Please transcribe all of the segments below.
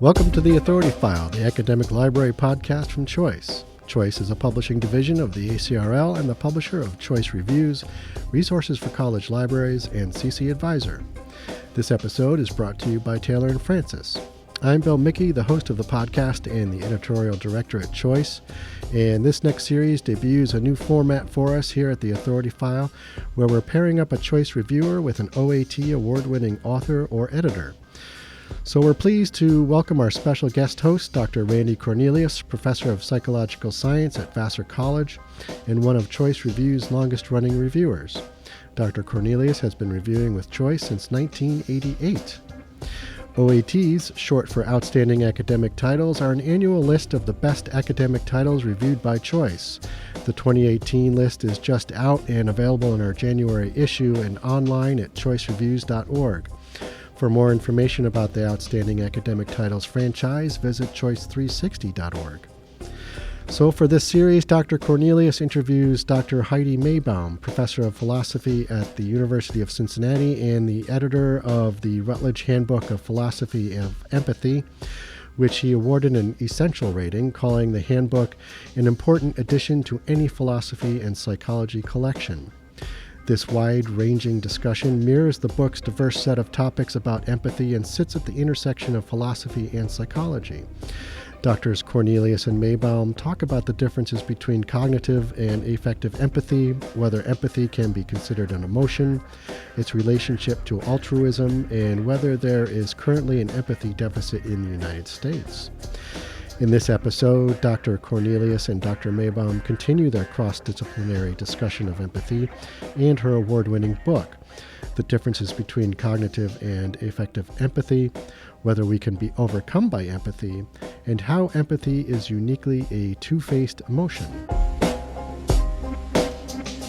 Welcome to the Authority File, the academic library podcast from Choice. Choice is a publishing division of the ACRL and the publisher of Choice Reviews, Resources for College Libraries, and CC Advisor. This episode is brought to you by Taylor and Francis. I'm Bill Mickey, the host of the podcast and the editorial director at Choice, and this next series debuts a new format for us here at the Authority File, where we're pairing up a Choice reviewer with an OAT award-winning author or editor. So we're pleased to welcome our special guest host, Dr. Randy Cornelius, professor of psychological science at Vassar College and one of Choice Review's longest-running reviewers. Dr. Cornelius has been reviewing with Choice since 1988. OATs, short for Outstanding Academic Titles, are an annual list of the best academic titles reviewed by Choice. The 2018 list is just out and available in our January issue and online at choicereviews.org. For more information about the Outstanding Academic Titles franchise, visit choice360.org. So for this series, Dr. Cornelius interviews Dr. Heidi Maibom, professor of philosophy at the University of Cincinnati and the editor of the Routledge Handbook of Philosophy of Empathy, which he awarded an essential rating, calling the handbook an important addition to any philosophy and psychology collection. This wide-ranging discussion mirrors the book's diverse set of topics about empathy and sits at the intersection of philosophy and psychology. Doctors Cornelius and Maibom talk about the differences between cognitive and affective empathy, whether empathy can be considered an emotion, its relationship to altruism, and whether there is currently an empathy deficit in the United States. In this episode, Dr. Cornelius and Dr. Maibom continue their cross-disciplinary discussion of empathy and her award-winning book, The Differences Between Cognitive and Affective Empathy, Whether We Can Be Overcome by Empathy, and How Empathy is Uniquely a Two-Faced Emotion.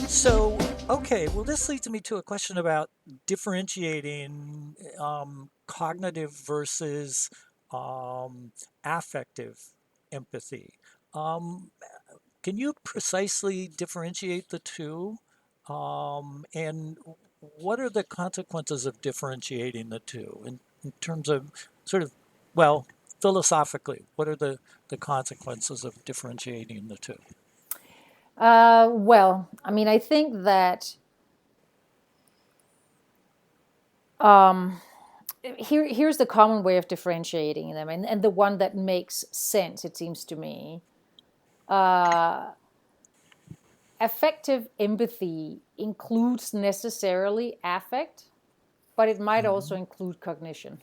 So, this leads me to a question about differentiating cognitive versus affective empathy. Can you precisely differentiate the two? And what are the consequences of differentiating the two in terms of philosophically, what are the consequences of differentiating the two? I think that here's the common way of differentiating them, and the one that makes sense, it seems to me. Affective empathy includes necessarily affect, but it might also include cognition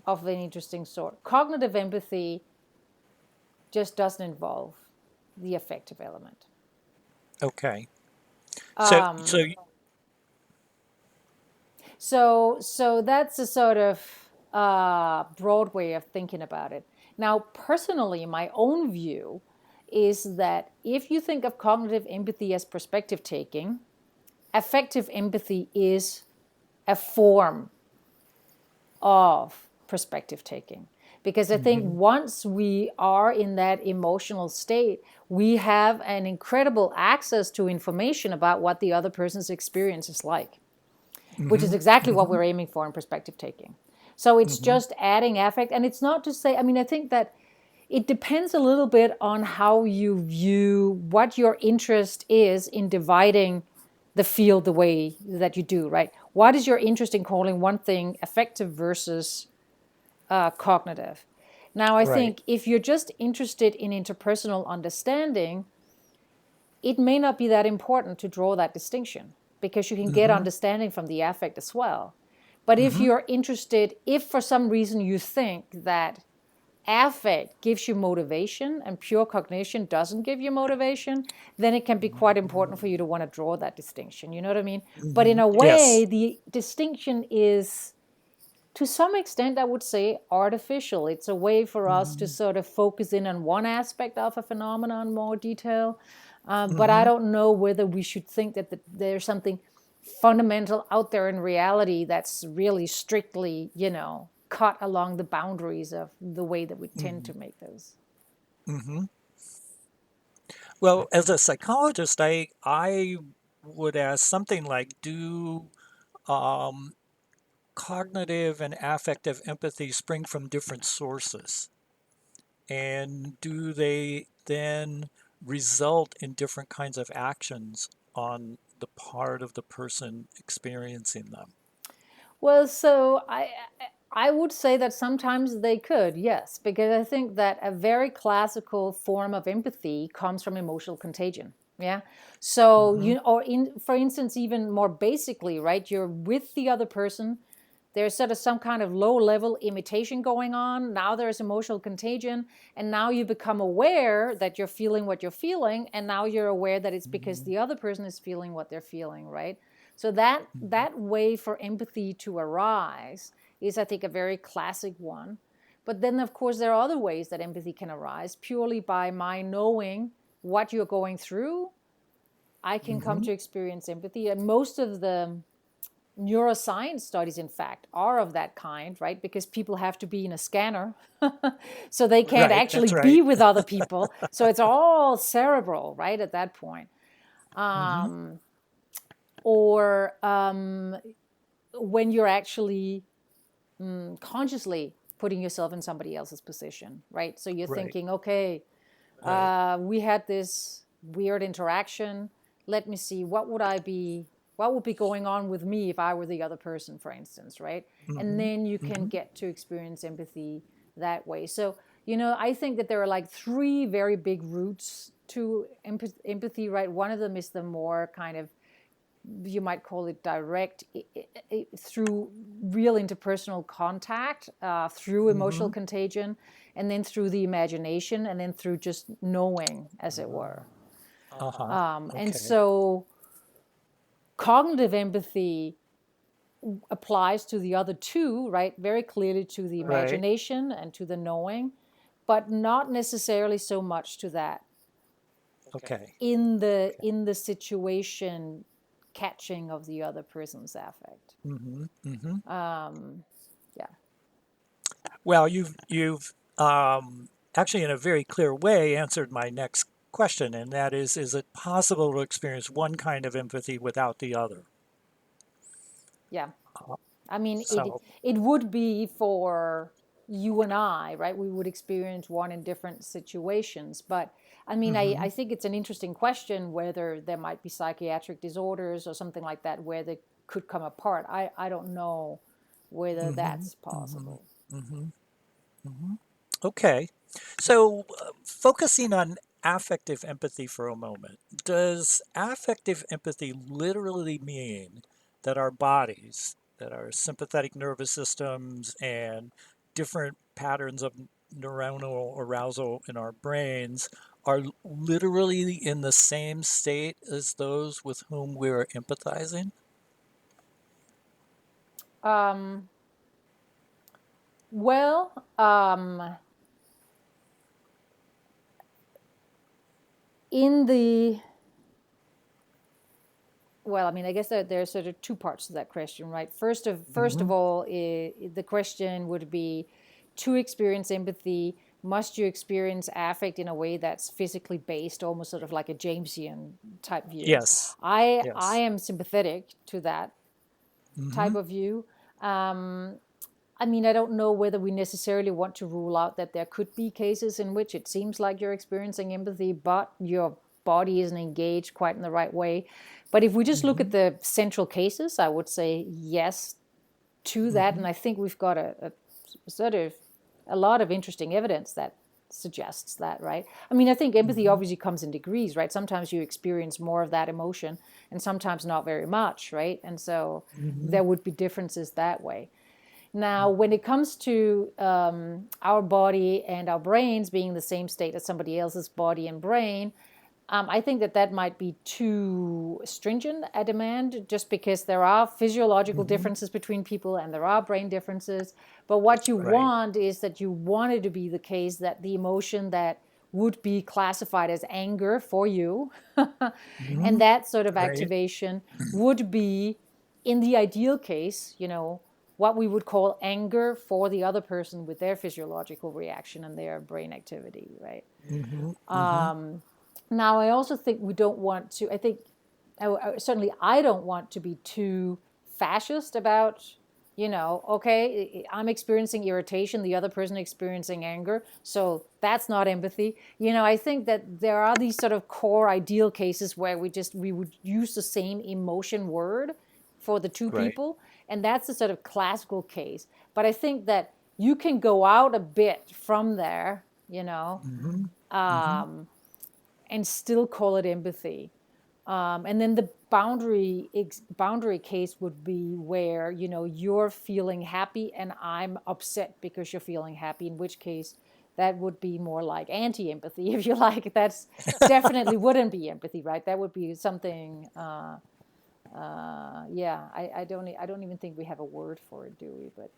of an interesting sort. Cognitive empathy just doesn't involve the affective element. Okay. So that's a sort of broad way of thinking about it. Now, personally, my own view is that if you think of cognitive empathy as perspective taking, affective empathy is a form of perspective taking. Because I think once we are in that emotional state, we have an incredible access to information about what the other person's experience is like, which is exactly what we're aiming for in perspective taking. So it's just adding affect. And it's not to say, I think that it depends a little bit on how you view what your interest is in dividing the field the way that you do, right? What is your interest in calling one thing affective versus cognitive? Now, I think if you're just interested in interpersonal understanding, it may not be that important to draw that distinction, because you can get understanding from the affect as well. But if you're interested, if for some reason you think that affect gives you motivation and pure cognition doesn't give you motivation, then it can be quite important for you to want to draw that distinction. You know what I mean? But in a way, the distinction is, to some extent, I would say, artificial. It's a way for us to sort of focus in on one aspect of a phenomenon in more detail. But I don't know whether we should think that there's something fundamental out there in reality that's really strictly, cut along the boundaries of the way that we tend to make those. Well, as a psychologist, I would ask something like, do cognitive and affective empathy spring from different sources? And do they then result in different kinds of actions on the part of the person experiencing them? Well, so I would say that sometimes they could, yes, because I think that a very classical form of empathy comes from emotional contagion. Yeah. So Mm-hmm. or for instance, even more basically, right? You're with the other person. There's sort of some kind of low level imitation going on. Now there's emotional contagion. And now you become aware that you're feeling what you're feeling. And now you're aware that it's because Mm-hmm. the other person is feeling what they're feeling, right? So that way for empathy to arise is, I think, a very classic one. But then, of course, there are other ways that empathy can arise purely by my knowing what you're going through. I can come Mm-hmm. to experience empathy. And most of the neuroscience studies, in fact, are of that kind, right? Because people have to be in a scanner, so they can't Right, actually that's be right. with other people. So it's all cerebral, right, at that point. Mm-hmm. Or when you're actually consciously putting yourself in somebody else's position, right? So you're Right, thinking, okay, right. we had this weird interaction. Let me see, what would be going on with me if I were the other person, for instance, right? And Mm-hmm. then you can Mm-hmm. get to experience empathy that way. So, I think that there are like three very big roots to empathy, right? One of them is the more kind of, you might call it direct, through real interpersonal contact, through emotional Mm-hmm. contagion, and then through the imagination, and then through just knowing, as it were. Uh-huh. And Okay. so cognitive empathy applies to the other two, right? Very clearly to the Right. imagination and to the knowing, but not necessarily so much to that Okay. Okay. in the situation catching of the other person's affect. Mm-hmm. Mm-hmm. Yeah. Well, you've actually in a very clear way answered my next question, and that is it possible to experience one kind of empathy without the other? Yeah. I mean, So, it would be for you and I, right? We would experience one in different situations. But I mean, mm-hmm. I think it's an interesting question whether there might be psychiatric disorders or something like that where they could come apart. I don't know whether Mm-hmm. that's Mm-hmm. possible. Mm-hmm. Mm-hmm. Okay. So, focusing on affective empathy for a moment, does affective empathy literally mean that our bodies, that our sympathetic nervous systems and different patterns of neuronal arousal in our brains are literally in the same state as those with whom we're empathizing? Um, well, in the well, I mean, I guess there's sort of two parts to that question, right? First Mm-hmm. of all, the question would be, to experience empathy, must you experience affect in a way that's physically based, almost sort of like a Jamesian type view? Yes. I Yes. am sympathetic to that Mm-hmm. type of view. Um, I mean, I don't know whether we necessarily want to rule out that there could be cases in which it seems like you're experiencing empathy, but your body isn't engaged quite in the right way. But if we just look at Mm-hmm. the central cases, I would say yes to that. Mm-hmm. And I think we've got a sort of a lot of interesting evidence that suggests that, right? I mean, I think empathy Mm-hmm. obviously comes in degrees, right? Sometimes you experience more of that emotion and sometimes not very much, right? And so Mm-hmm. there would be differences that way. Now, when it comes to our body and our brains being the same state as somebody else's body and brain, I think that that might be too stringent a demand just because there are physiological Mm-hmm. differences between people and there are brain differences. But what you Right. want is that you want it to be the case that the emotion that would be classified as anger for you Mhm. and that sort of Right. activation would be, in the ideal case, what we would call anger for the other person with their physiological reaction and their brain activity, right? Mhm. Mhm. Now, I also think we don't want to, I think, certainly I don't want to be too fascist about Okay, I'm experiencing irritation, the other person experiencing anger, so that's not empathy. I think that there are these sort of core ideal cases where we would use the same emotion word for the two Right. people, and that's the sort of classical case. But I think that you can go out a bit from there, Mm-hmm. Mm-hmm. um, and still call it empathy. And then the boundary case would be where you're feeling happy and I'm upset because you're feeling happy. In which case, that would be more like anti-empathy, if you like. That's definitely wouldn't be empathy, right? That would be something. Yeah, I don't even think we have a word for it, do we? But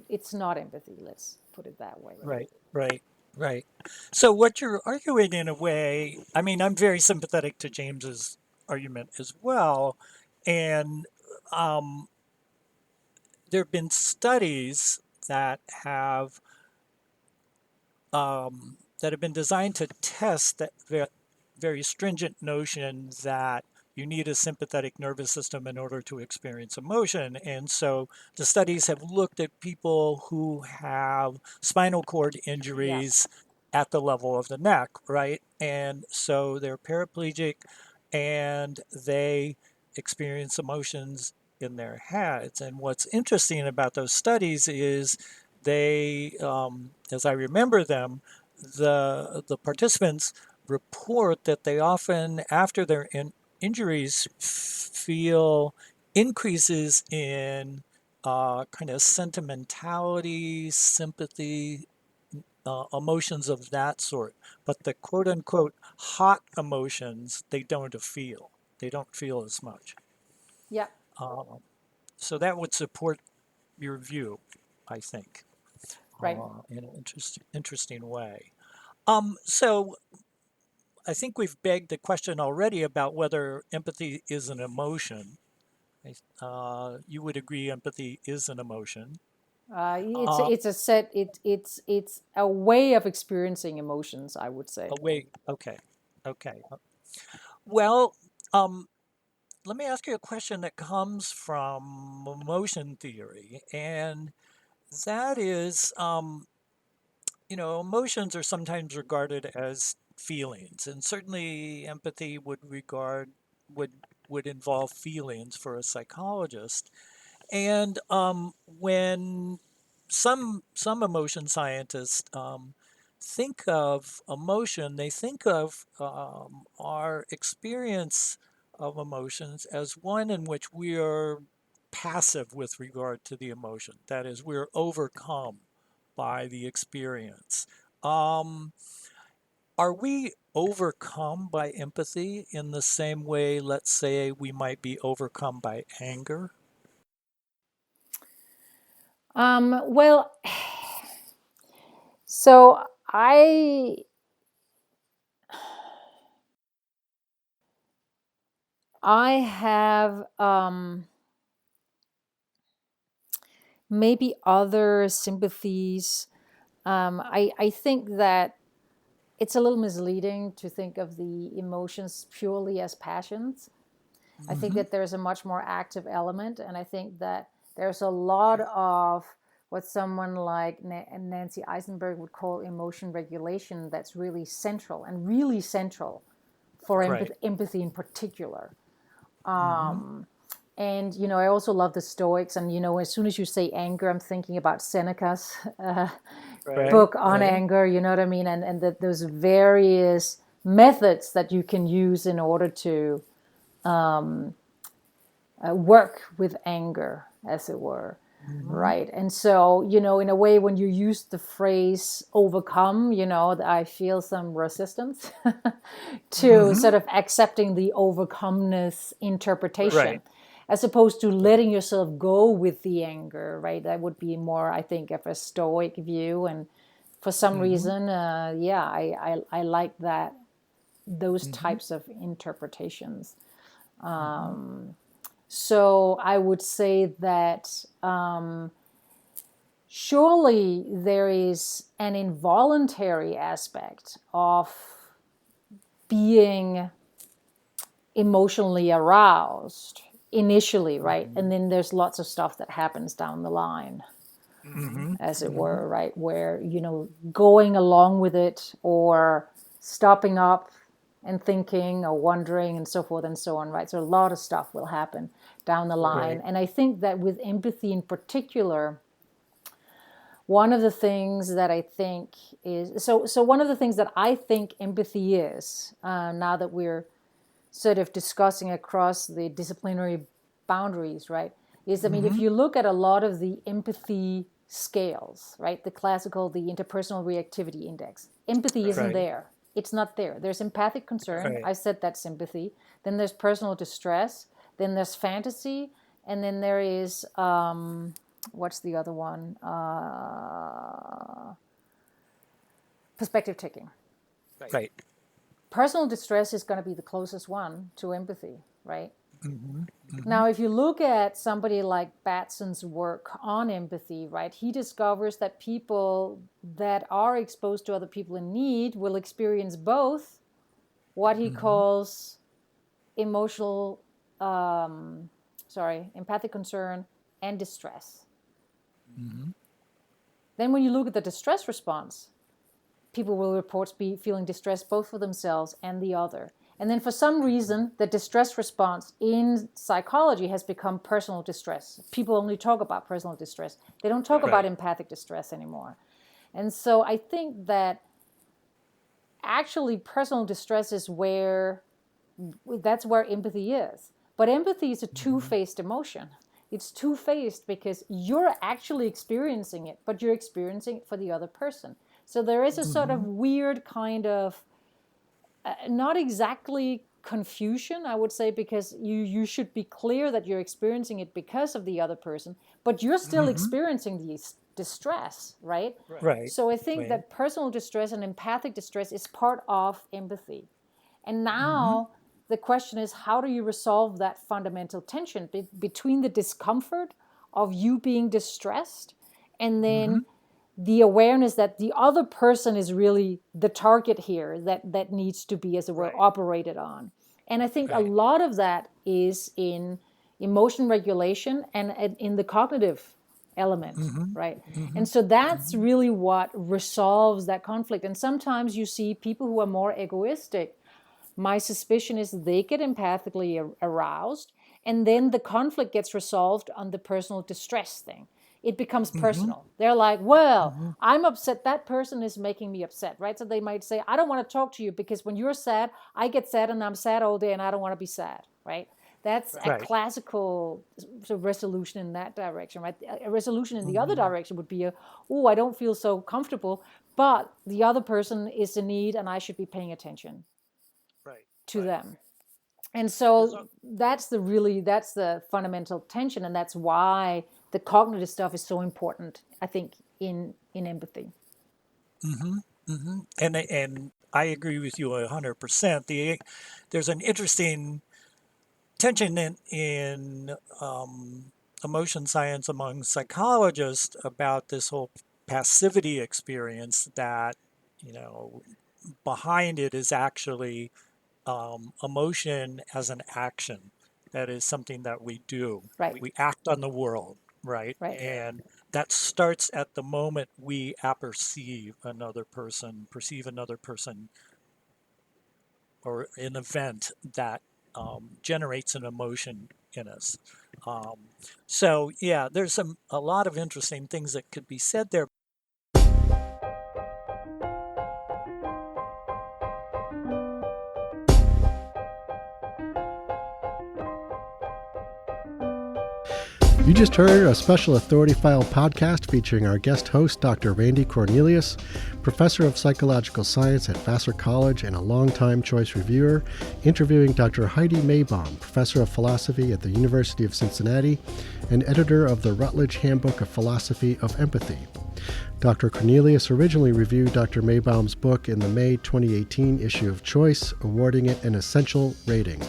it's not empathy. Let's put it that way. Right. Right. Right. So what you're arguing in a way, I mean, I'm very sympathetic to James's argument as well, and um, there have been studies that have been designed to test that very stringent notion that you need a sympathetic nervous system in order to experience emotion. And so the studies have looked at people who have spinal cord Yeah. injuries at the level of the neck, right? And so they're paraplegic and they experience emotions in their heads. And what's interesting about those studies is as I remember them, the participants report that they often, after their injuries, feel increases in kind of sentimentality, sympathy, emotions of that sort. But the quote unquote hot emotions, they don't feel. They don't feel as much. Yeah. Um, so that would support your view, I think, Right. in an interesting way. So I think we've begged the question already about whether empathy is an emotion. You would agree empathy is an emotion. It's Uh, it's a set. It's a way of experiencing emotions, I would say. Wait, okay, okay. Well, um, let me ask you a question that comes from emotion theory, and that is, emotions are sometimes regarded as feelings, and certainly empathy would would involve feelings for a psychologist. And when some emotion scientists think of emotion, they think of our experience of emotions as one in which we are passive with regard to the emotion. That is, we're overcome by the experience. Um, are we overcome by empathy in the same way, let's say, we might be overcome by anger? Well, so I have maybe other sympathies. I think that it's a little misleading to think of the emotions purely as passions. I think Hmm. that there's a much more active element, and I think that there's a lot of what someone like Nancy Eisenberg would call emotion regulation that's really central and really central for Right. empathy in particular. Hmm. And I also love the Stoics, and as soon as you say anger, I'm thinking about Seneca's Right. book on Right. anger. You know what I mean? And that those various methods that you can use in order to work with anger, as it were. Hmm. Right. And so, in a way, when you use the phrase overcome, I feel some resistance to Hmm. sort of accepting the overcomeness interpretation, Right. as opposed to Right. letting yourself go with the anger, right? That would be more, I think, of a Stoic view. And for some Hmm. reason, yeah, I like those Hmm. types of interpretations. Hmm. So I would say that surely there is an involuntary aspect of being emotionally aroused initially, right? And then there's lots of stuff that happens down the line, as it were, right? Where, going along with it or stopping up and thinking or wondering and so forth and so on, right? So a lot of stuff will happen down the line. Right. And I think that with empathy in particular, one of the things that I think is, so one of the things that I think empathy is, now that we're sort of discussing across the disciplinary boundaries, right, is, I mean, if you look at a lot of the empathy scales, right, the interpersonal reactivity index, empathy isn't Right. there. It's not there. There's empathic concern. Right. I said that's sympathy. Then there's personal distress. Then there's fantasy. And then there is, what's the other one? Perspective taking. Right. Personal distress is going to be the closest one to empathy, right? Now, if you look at somebody like Batson's work on empathy, right, he discovers that people that are exposed to other people in need will experience both what he calls empathic concern and distress. Then when you look at the distress response, people will report feeling distressed both for themselves and the other. And then for some reason, the distress response in psychology has become personal distress. People only talk about personal distress. They don't talk about empathic distress anymore. And so I think that actually personal distress is that's where empathy is. But empathy is a two-faced emotion. It's two-faced because you're actually experiencing it, but you're experiencing it for the other person. So there is a sort of weird kind of, not exactly confusion, I would say, because you should be clear that you're experiencing it because of the other person, but you're still experiencing the distress, right? Right. So I think that personal distress and empathic distress is part of empathy. And now the question is, how do you resolve that fundamental tension between the discomfort of you being distressed and then the awareness that the other person is really the target here that needs to be, as it were, operated on. And I think a lot of that is in emotion regulation and in the cognitive element, right? And so that's really what resolves that conflict. And sometimes you see people who are more egoistic. My suspicion is they get empathically aroused, and then the conflict gets resolved on the personal distress thing. It becomes personal. They're like, well, I'm upset. That person is making me upset, right? So they might say, I don't want to talk to you because when you're sad, I get sad and I'm sad all day and I don't want to be sad, right? That's a classical sort of resolution in that direction, right? A resolution in the other direction would be, I don't feel so comfortable, but the other person is in need and I should be paying attention to them. And so that's the fundamental tension, and that's why the cognitive stuff is so important, I think, in empathy. And I agree with you 100%. There's an interesting tension in emotion science among psychologists about this whole passivity experience that, behind it is actually emotion as an action. That is something that we do. Right. We act on the world, right? And that starts at the moment we perceive another person or an event that generates an emotion in us. So yeah, there's a lot of interesting things that could be said there. You just heard a Special Authority File podcast featuring our guest host, Dr. Randy Cornelius, professor of psychological science at Vassar College and a longtime choice reviewer, interviewing Dr. Heidi Maibom, professor of philosophy at the University of Cincinnati and editor of the Routledge Handbook of Philosophy of Empathy. Dr. Cornelius originally reviewed Dr. Maibom's book in the May 2018 issue of Choice, awarding it an essential rating.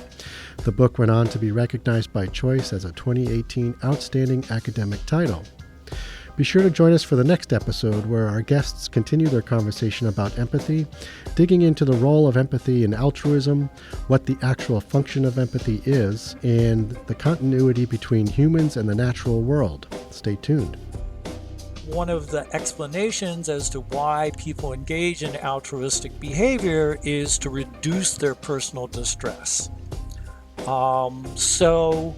The book went on to be recognized by Choice as a 2018 Outstanding Academic Title. Be sure to join us for the next episode where our guests continue their conversation about empathy, digging into the role of empathy in altruism, what the actual function of empathy is, and the continuity between humans and the natural world. Stay tuned. One of the explanations as to why people engage in altruistic behavior is to reduce their personal distress. So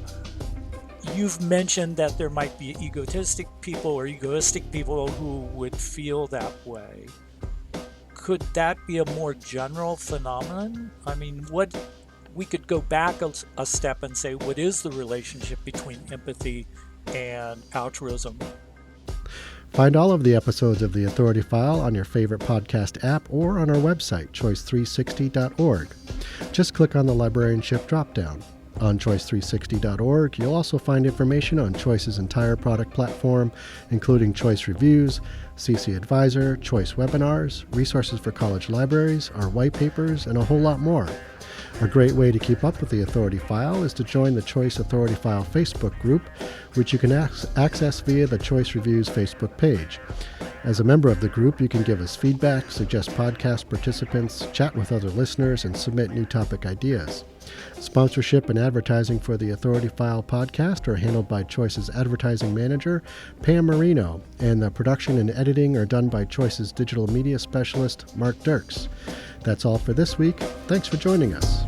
you've mentioned that there might be egotistic people or egoistic people who would feel that way. Could that be a more general phenomenon? I mean, we could go back a step and say, what is the relationship between empathy and altruism? Find all of the episodes of The Authority File on your favorite podcast app or on our website, choice360.org. Just click on the librarianship dropdown. On choice360.org, you'll also find information on Choice's entire product platform, including Choice Reviews, CC Advisor, Choice webinars, resources for college libraries, our white papers, and a whole lot more. A great way to keep up with the Authority File is to join the Choice Authority File Facebook group, which you can access via the Choice Reviews Facebook page. As a member of the group, you can give us feedback, suggest podcast participants, chat with other listeners, and submit new topic ideas. Sponsorship and advertising for the Authority File podcast are handled by Choice's advertising manager, Pam Marino, and the production and editing are done by Choice's digital media specialist, Mark Dirks. That's all for this week. Thanks for joining us.